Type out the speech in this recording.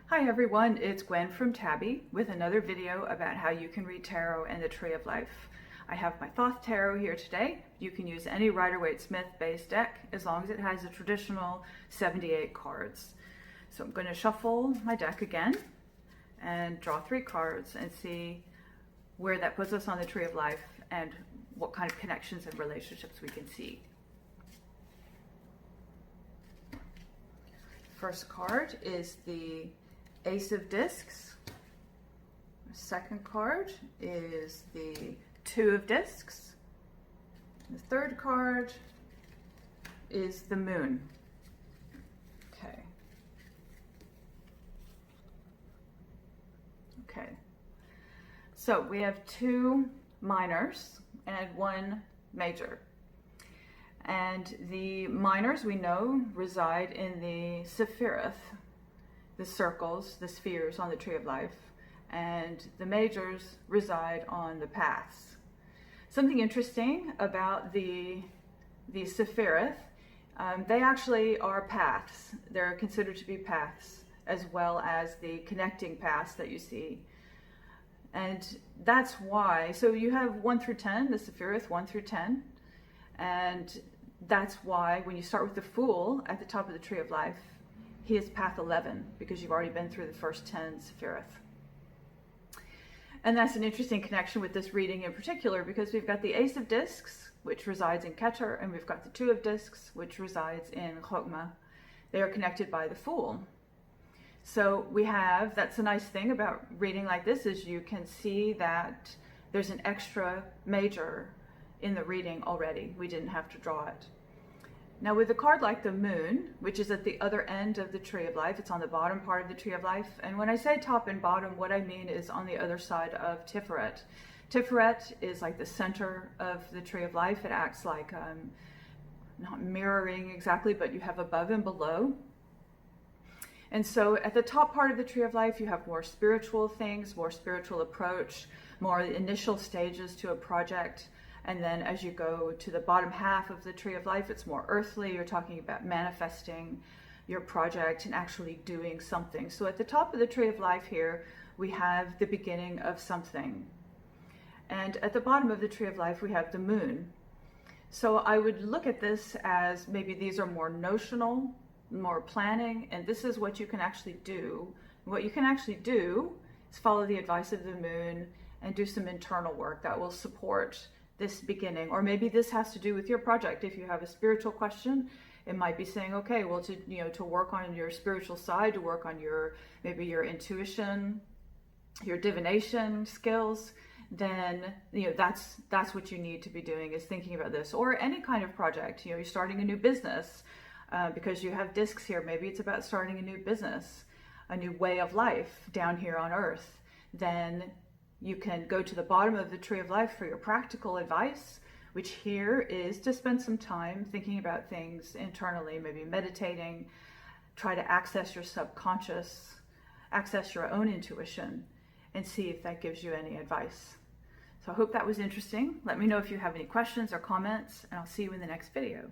Hi everyone, it's Gwen from Tabby with another video about how you can read tarot and the Tree of Life. I have my Thoth Tarot here today. You can use any Rider-Waite-Smith based deck as long as it has the traditional 78 cards. So I'm going to shuffle my deck again and draw 3 cards and see where that puts us on the Tree of Life and what kind of connections and relationships we can see. First card is the Ace of Discs. The second card is the Two of Discs. The third card is the Moon. Okay. Okay. So we have 2 minors and 1 major. And the minors, we know, reside in the Tiphareth, the circles, the spheres on the Tree of Life, and the majors reside on the paths. Something interesting about the Tiphareth, they actually are paths. They're considered to be paths, as well as the connecting paths that you see. And that's why, so you have 1 through 10, the Tiphareth, 1 through 10, and that's why when you start with the Fool at the top of the Tree of Life, he is path 11, because you've already been through the first 10 Tiphareth. And that's an interesting connection with this reading in particular, because we've got the Ace of Discs, which resides in Keter, and we've got the Two of Discs, which resides in Chokmah. They are connected by the Fool. So we have, that's a nice thing about reading like this, is you can see that there's an extra major in the reading already. We didn't have to draw it. Now with a card like the Moon, which is at the other end of the Tree of Life, it's on the bottom part of the Tree of Life. And when I say top and bottom, what I mean is on the other side of Tiphareth. Tiphareth is like the center of the Tree of Life. It acts like, not mirroring exactly, but you have above and below. And so at the top part of the Tree of Life, you have more spiritual things, more spiritual approach, more initial stages to a project. And then as you go to the bottom half of the Tree of Life, it's more earthly. You're talking about manifesting your project and actually doing something. So at the top of the Tree of Life here, we have the beginning of something. And at the bottom of the Tree of Life, we have the Moon. So I would look at this as maybe these are more notional, more planning, and this is what you can actually do. What you can actually do is follow the advice of the Moon and do some internal work that will support this beginning. Or maybe this has to do with your project. If you have a spiritual question, it might be saying, okay, well, to work on your spiritual side, to work on maybe your intuition, your divination skills, then that's what you need to be doing, is thinking about this. Or any kind of project. You're starting a new business, because you have discs here. Maybe it's about starting a new business, a new way of life down here on earth. Then you can go to the bottom of the Tree of Life for your practical advice, which here is to spend some time thinking about things internally, maybe meditating, try to access your subconscious, access your own intuition, and see if that gives you any advice. So I hope that was interesting. Let me know if you have any questions or comments, and I'll see you in the next video.